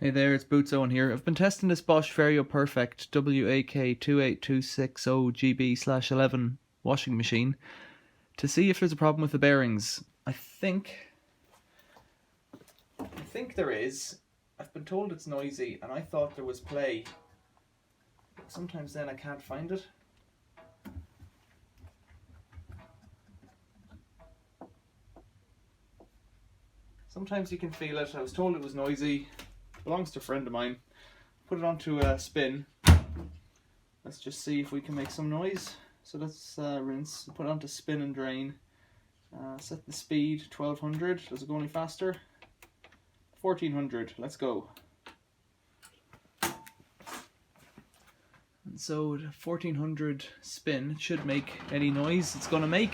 Hey there, it's Boots Owen here. I've been testing this Bosch Vario Perfect WAK28260GB/11 washing machine to see if there's a problem with the bearings. I think there is. I've been told it's noisy and I thought there was play. Sometimes then I can't find it. Sometimes you can feel it. I was told it was noisy. It belongs to a friend of mine. Put it onto a spin. Let's just see if we can make some noise. So let's rinse, put it onto spin and drain. Set the speed 1200. Does it go any faster? 1400. Let's go. And so the 1400 spin should make any noise it's gonna make.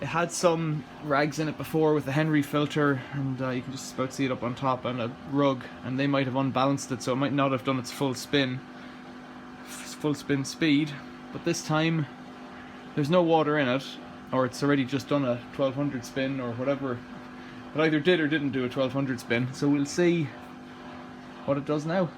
It had some rags in it before with the Henry filter, and you can just about see it up on top, and a rug, and they might have unbalanced it, so it might not have done its full spin speed. But this time there's no water in it, or it's already just done a 1200 spin or whatever. It either did or didn't do a 1200 spin, so we'll see what it does now.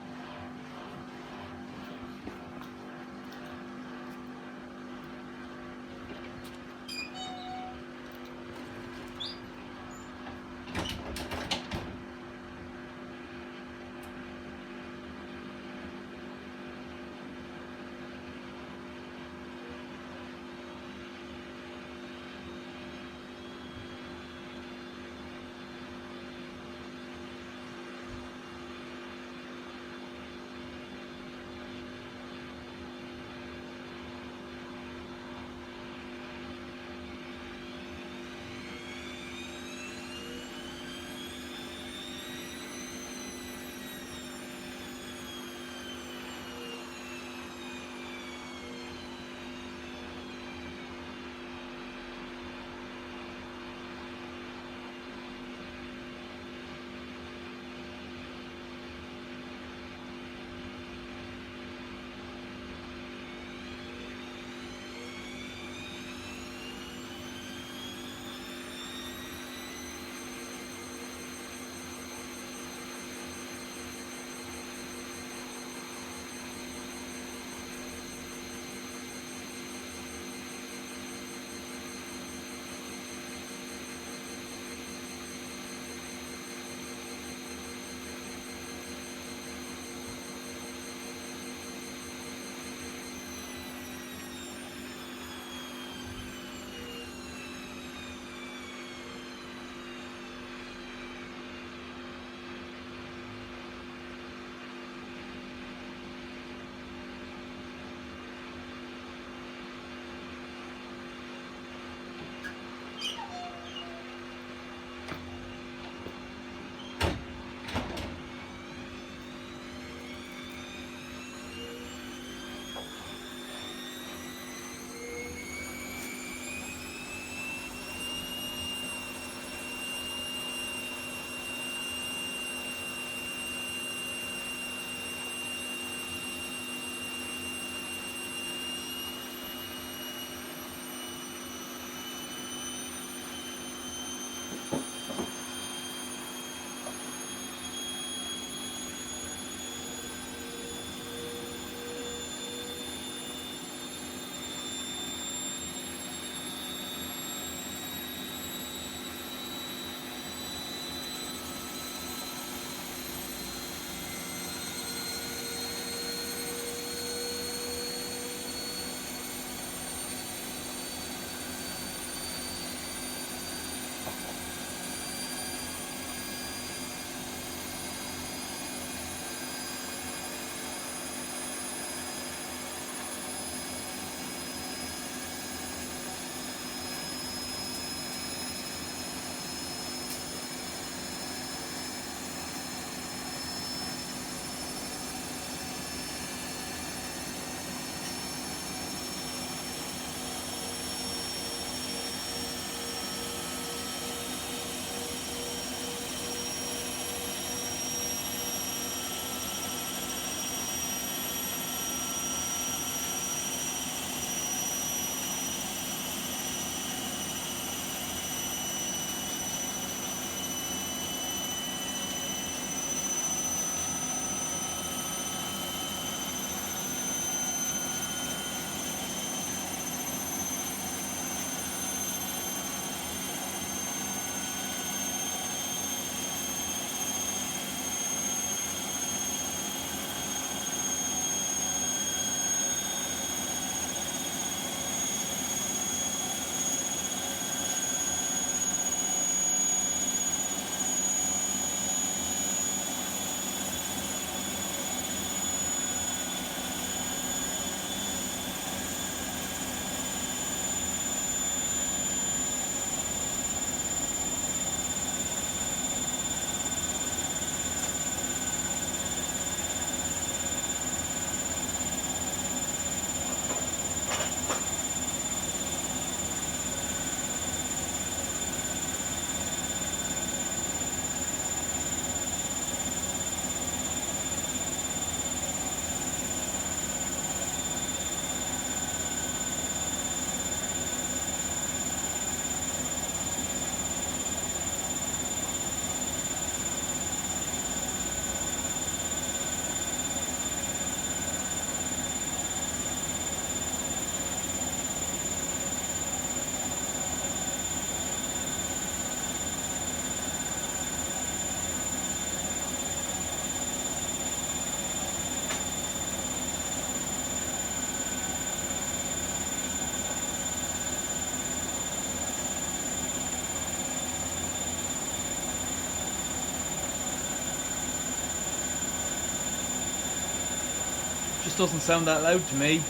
just doesn't sound that loud to me.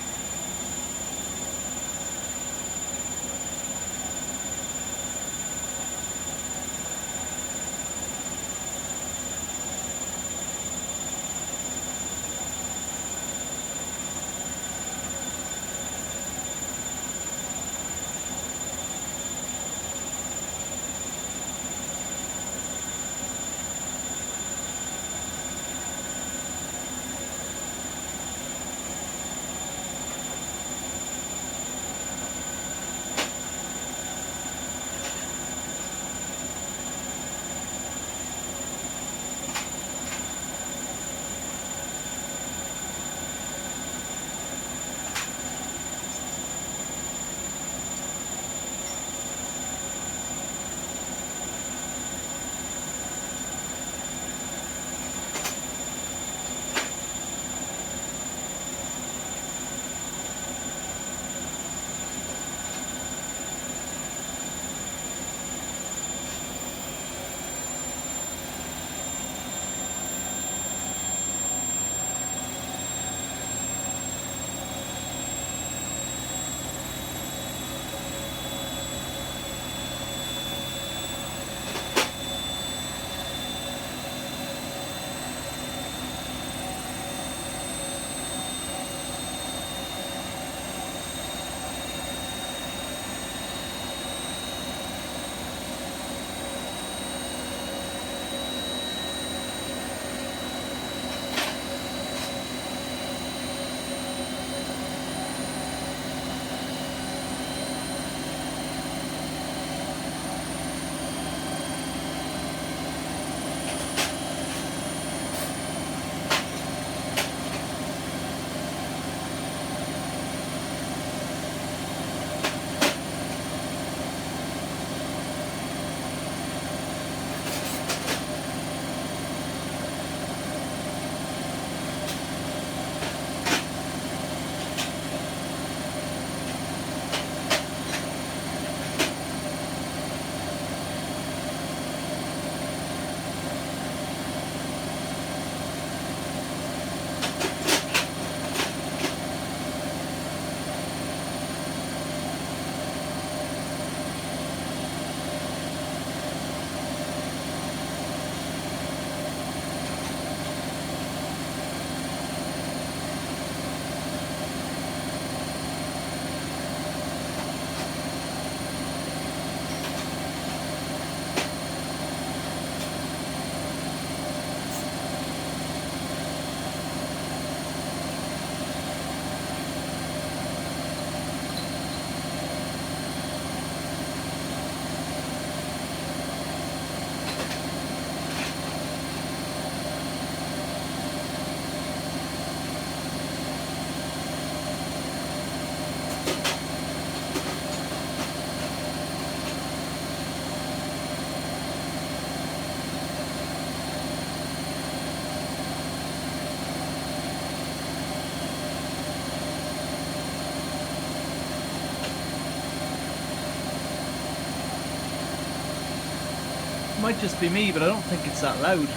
Might just be me, but I don't think it's that loud.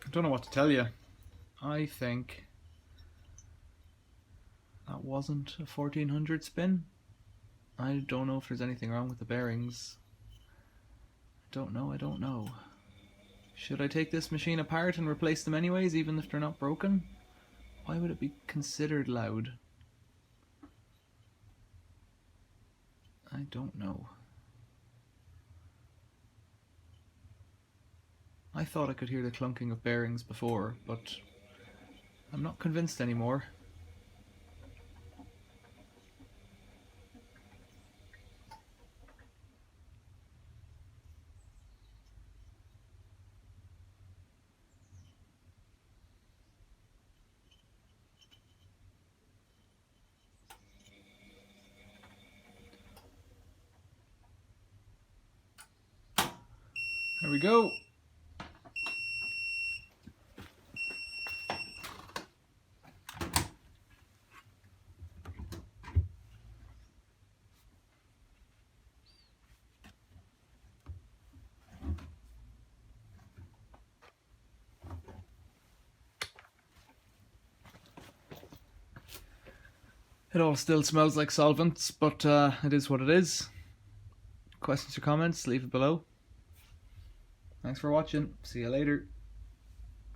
I don't know what to tell you. I think that wasn't a 1400 spin. I don't know if there's anything wrong with the bearings. Don't know. Should I take this machine apart and replace them anyways, even if they're not broken? Why would it be considered loud? I don't know. I thought I could hear the clunking of bearings before, but I'm not convinced anymore. There we go. It all still smells like solvents, but it is what it is. Questions or comments, leave it below. Thanks for watching. See you later.